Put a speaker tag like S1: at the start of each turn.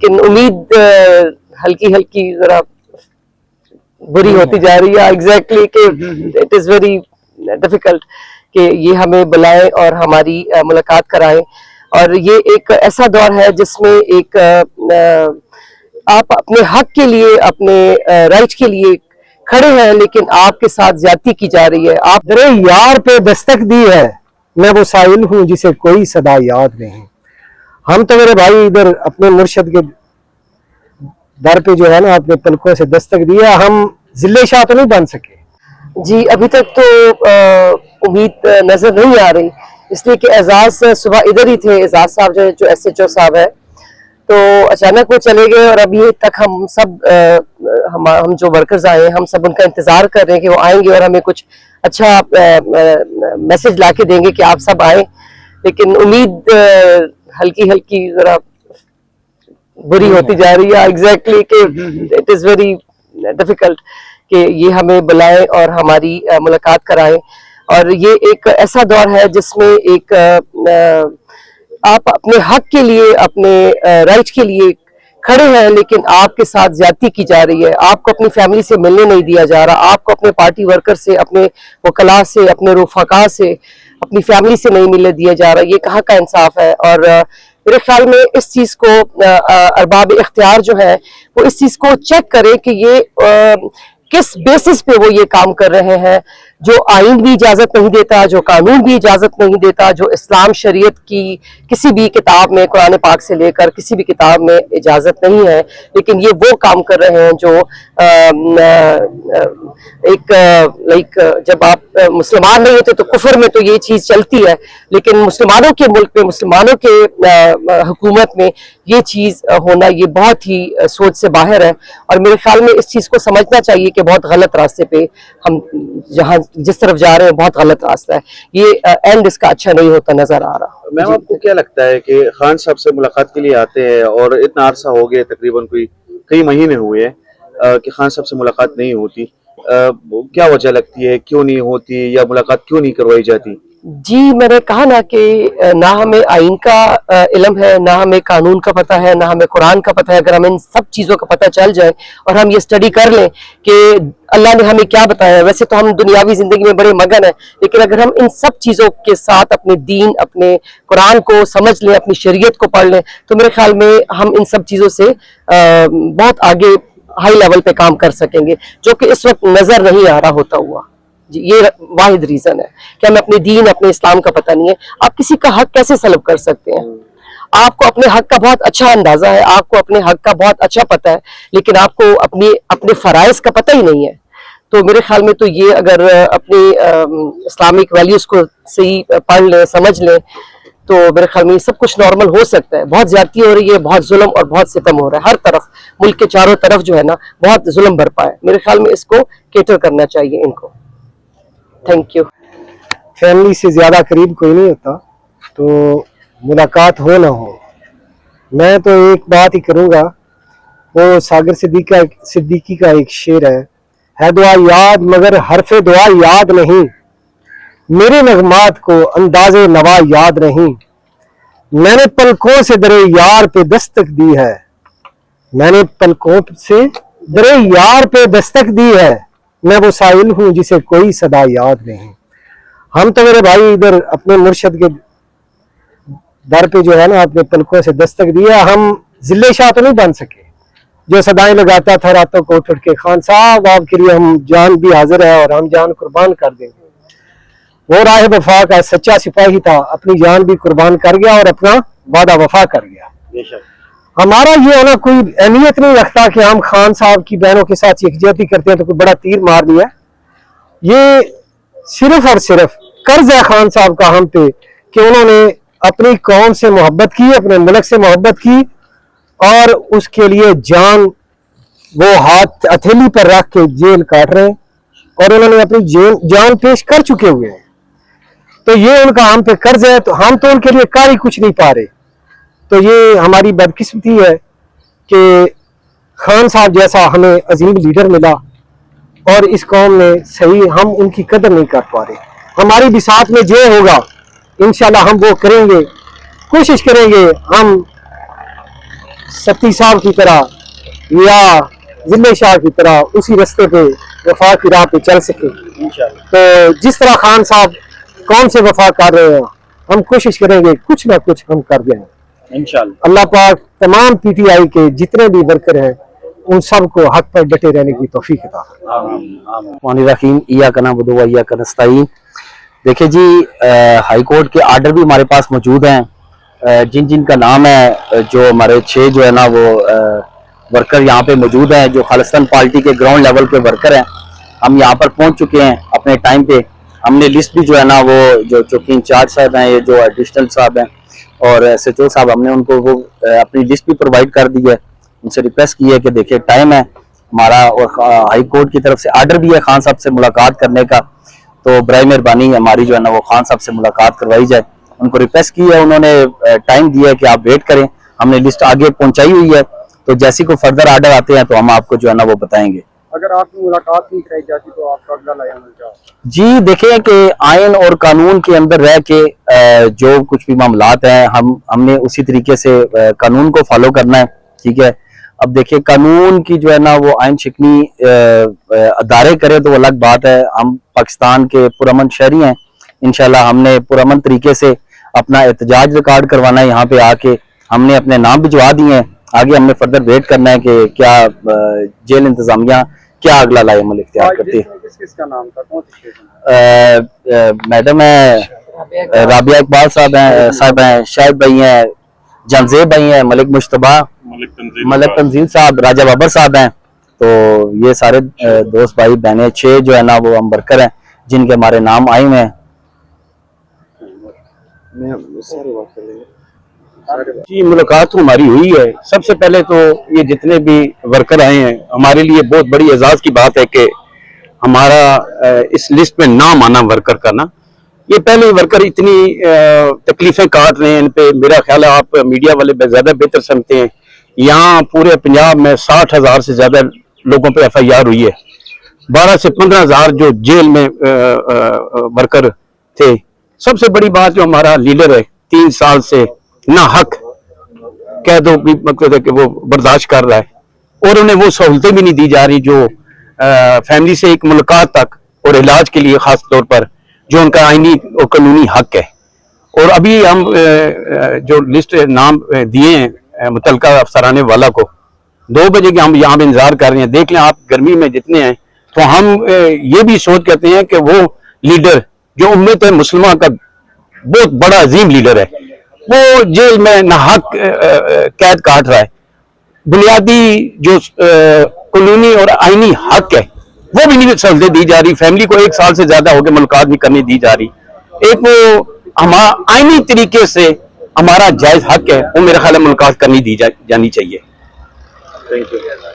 S1: लेकिन उम्मीद हल्की हल्की जरा बुरी होती जा रही है। एग्जैक्टली कि इट इज वेरी डिफिकल्ट कि ये हमें बुलाए और हमारी मुलाकात कराएं। और ये एक ऐसा दौर है जिसमें एक आप अपने हक के लिए, अपने राइट के लिए खड़े हैं, लेकिन आपके साथ ज्यादती की जा रही है। आप
S2: दरे यार पे दस्तक दी है, मैं वो साइल हूँ जिसे कोई सदा याद नहीं। हम तो मेरे भाई इधर अपने मुर्शद के दर पे जो है ना, अपने पलकों से दस्तक दिया। हम जिले शाह तो नहीं बन सके
S1: जी, अभी तक तो उम्मीद नजर नहीं आ रही, इसलिए कि एजाज सुबह इधर ही थे। एजाज साहब जो SHO साहब है, तो अचानक वो चले गए और अभी तक हम सब हम जो वर्कर्स आए हैं, हम सब उनका इंतजार कर रहे हैं कि वो आएंगे और हमें कुछ अच्छा मैसेज लाके देंगे कि आप सब आए। लेकिन उम्मीद हल्की हल्की जरा बुरी होती जा रही है। एग्जैक्टली कि इट इज वेरी डिफिकल्ट कि ये हमें बुलाए और हमारी मुलाकात कराएं। और ये एक ऐसा दौर है जिसमें एक आप अपने हक के लिए, अपने राइट के लिए खड़े हैं, लेकिन आपके साथ ज्यादती की जा रही है। आपको अपनी फैमिली से मिलने नहीं दिया जा रहा, आपको अपने पार्टी वर्कर से, अपने वकला से, अपने रुफका से, अपनी फैमिली से नहीं मिलने दिया जा रहा। ये कहाँ का इंसाफ है? और मेरे ख्याल में इस चीज को अरबाब इख्तियार जो है वो इस चीज को चेक करें कि ये किस बेसिस पे वो ये काम कर रहे हैं, जो आइन भी इजाजत नहीं देता, जो कानून भी इजाजत नहीं देता, जो इस्लाम शरीयत की किसी भी किताब में, कुरान पाक से लेकर किसी भी किताब में इजाजत नहीं है। लेकिन ये वो काम कर रहे हैं जो एक लाइक जब आप मुसलमान नहीं होते तो कुफर में तो ये चीज चलती है, लेकिन मुसलमानों के मुल्क में, मुसलमानों के हुकूमत में ये चीज होना ये बहुत ही सोच से बाहर है। और मेरे ख्याल में इस चीज को समझना चाहिए कि बहुत गलत रास्ते पे हम जहाँ जिस तरफ जा रहे हैं बहुत गलत रास्ता है। ये एंड इसका अच्छा नहीं होता नजर आ रहा।
S3: मैम, आपको क्या लगता है कि खान साहब से मुलाकात के लिए आते हैं और इतना अरसा हो गया, तकरीबन कोई कई महीने हुए हैं कि खान साहब से मुलाकात नहीं होती, क्या वजह लगती है, क्यों नहीं होती या मुलाकात क्यों नहीं करवाई जाती?
S1: जी, मैंने कहा ना कि ना हमें आइन का इल्म है, ना हमें कानून का पता है, ना हमें कुरान का पता है। अगर हमें इन सब चीज़ों का पता चल जाए और हम ये स्टडी कर लें कि अल्लाह ने हमें क्या बताया है, वैसे तो हम दुनियावी जिंदगी में बड़े मगन हैं, लेकिन अगर हम इन सब चीज़ों के साथ अपने दीन, अपने कुरान को समझ लें, अपनी शरीयत को पढ़ लें, तो मेरे ख्याल में हम इन सब चीज़ों से बहुत आगे हाई लेवल पे काम कर सकेंगे, जो कि इस वक्त नजर नहीं आ रहा होता हुआ। जी, ये वाहिद रीजन है कि हमें अपने दीन, अपने इस्लाम का पता नहीं है। आप किसी का हक कैसे सलब कर सकते हैं? आपको अपने हक का बहुत अच्छा अंदाजा है, आपको अपने हक का बहुत अच्छा पता है, लेकिन आपको अपने फराइज का पता ही नहीं है। तो मेरे ख्याल में तो ये अगर अपनी इस्लामिक वैल्यूज को सही पढ़ लें, समझ लें, तो मेरे ख्याल में सब कुछ नॉर्मल हो सकता है। बहुत ज्यादती हो रही है, बहुत जुल्म और बहुत सितम हो रहा है हर तरफ, मुल्क के चारों तरफ जो है ना बहुत जुल्म बरपा है। मेरे ख्याल में इसको केटर करना चाहिए इनको। Thank you.
S2: फैमिली से ज्यादा करीब कोई नहीं होता, तो मुलाकात हो ना हो, मैं तो एक बात ही करूंगा। वो सागर सिद्दीकी का एक शेर है दुआ याद मगर हरफे दुआ याद नहीं, मेरे नगमात को अंदाजे नवा याद नहीं। मैंने पलकों से दरे यार पे दस्तक दी है, मैंने पलकों से दरे यार पे दस्तक दी है, मैं वो साइल हूँ जिसे कोई सदा याद नहीं। हम तो मेरे भाई इधर अपने मुर्शद के दर पे जो है ना, अपने पलकों से दस्तक दिया। हम जिले शाह तो नहीं बन सके, जो सदाएं लगाता था रातों को उठ के, खान साहब आपके लिए हम जान भी हाजिर है और हम जान कुर्बान कर देंगे। वो राह वफा का सच्चा सिपाही था, अपनी जान भी कुर्बान कर गया और अपना वादा वफा कर गया। हमारा ये होना कोई अहमियत नहीं रखता कि हम खान साहब की बहनों के साथ यकजहती करते हैं तो कोई बड़ा तीर मार दिया। ये सिर्फ और सिर्फ कर्ज है खान साहब का हम पे कि उन्होंने अपनी कौम से मोहब्बत की, अपने मुल्क से मोहब्बत की, और उसके लिए जान वो हाथ हथेली पर रख के जेल काट रहे हैं और उन्होंने अपनी जान पेश कर चुके हुए हैं। तो ये उनका हम पे कर्ज है, तो हम तो उनके लिए कारी कुछ नहीं पा रहे। तो ये हमारी बदकिस्मती है कि खान साहब जैसा हमें अजीम लीडर मिला और इस कौम में सही हम उनकी कदर नहीं कर पा रहे। हमारी भी साथ में जो होगा इंशाल्लाह हम वो करेंगे, कोशिश करेंगे हम सती साहब की तरह या जिले शाह की तरह उसी रास्ते पे वफा की राह पे चल सके। तो जिस तरह खान साहब कौन से वफा कर रहे हैं, हम कोशिश करेंगे कुछ ना कुछ हम कर दें इंशाल्लाह। अल्लाह पाक तमाम पीटीआई के जितने भी वर्कर हैं उन सबको हक पर डटे रहने की तौफीक अता फरमाए।
S4: रहीम इया कना बदुआ इया कना नस्तईन। देखिए जी, हाई कोर्ट के आर्डर भी हमारे पास मौजूद हैं। जिन जिन का नाम है, जो हमारे 6 जो है ना वो वर्कर यहाँ पे मौजूद हैं, जो खालिस्तान पार्टी के ग्राउंड लेवल पे वर्कर हैं, हम यहाँ पर पहुँच चुके हैं अपने टाइम पे। हमने लिस्ट भी जो है ना वो जो चौकी इंचार्ज साहब हैं, ये जो एडिशनल साहब हैं और SHO साहब, हमने उनको वो अपनी लिस्ट भी प्रोवाइड कर दी है। उनसे रिक्वेस्ट की है कि देखिए टाइम है हमारा और हाई कोर्ट की तरफ से आर्डर भी है खान साहब से मुलाकात करने का, तो बराए मेहरबानी हमारी जो है ना वो खान साहब से मुलाकात करवाई जाए। उनको रिक्वेस्ट की है, उन्होंने टाइम दिया है कि आप वेट करें। हमने लिस्ट आगे पहुंचाई हुई है, तो जैसे कोई फर्दर आर्डर आते हैं तो हम आपको जो है ना वो बताएंगे।
S2: अगर आपकी मुलाकात नहीं कराई जाती तो आपका अगला अमल क्या होगा?
S4: जी देखें कि आयन और कानून के अंदर रह के जो कुछ भी मामलात हैं, हमने उसी तरीके से कानून को फॉलो करना है, ठीक है। अब देखिए कानून की जो है ना वो आयन शिकनी अदारे करे तो अलग बात है। हम पाकिस्तान के पुरअमन शहरी हैं, इंशाल्लाह हमने पुरअमन तरीके से अपना एहतजाज रिकॉर्ड करवाना है। यहाँ पे आके हमने अपने नाम भिजवा दिए हैं, आगे हमने फर्दर वेट करना है कि क्या जेल इंतजामिया क्या अगला लाए अमल इख्तियार करती है।
S2: किसका नाम था, कौन सी
S4: मैडम है राबिया इकबाल साहब हैं, शाहिद भाई हैं, जमजेब भाई हैं, मलिक मुश्तबा, मलिक तंजील साहब, राजा बाबर साहब हैं। तो ये सारे दोस्त भाई बहने 6 जो है ना वो हम वर्कर हैं जिनके हमारे नाम आए हुए हैं।
S5: जी मुलाकात हमारी हुई है। सबसे पहले तो ये जितने भी वर्कर आए हैं, हमारे लिए बहुत बड़ी एजाज की बात है कि हमारा इस लिस्ट में नाम आना वर्कर का ना। ये पहले वर्कर इतनी तकलीफें काट रहे हैं, इन पे मेरा ख्याल है आप मीडिया वाले ज्यादा बेहतर समझते हैं। यहाँ पूरे पंजाब में 60,000 से ज्यादा लोगों पे FIR हुई है। 12 से 15,000 जो जेल में वर्कर थे। सबसे बड़ी बात जो हमारा लीडर है 3 साल से ना हक कह दो भी मतलब है कि वो बर्दाश्त कर रहा है और उन्हें वो सहूलतें भी नहीं दी जा रही जो फैमिली से एक मुलाकात तक और इलाज के लिए खास तौर पर जो उनका आईनी और कानूनी हक है। और अभी हम जो लिस्ट नाम दिए हैं मुतलका अफसराने वाला को 2 बजे के हम यहाँ पे इंतजार कर रहे हैं। देख लें आप गर्मी में जितने हैं, तो हम ये भी सोच करते हैं कि वो लीडर जो उम्मत मुस्लिमा का बहुत बड़ा अजीम लीडर है, वो जेल में नाहक कैद काट रहा है। बुनियादी जो कानूनी और आईनी हक है वो भी नहीं सहूलतें दी जा रही। फैमिली को 1 साल से ज्यादा हो गया मुलाकात भी करने दी जा रही। एक वो हमारा आईनी तरीके से हमारा जायज हक है, वो मेरा ख्याल है मुलाकात करनी दी जानी चाहिए।
S3: Thank you.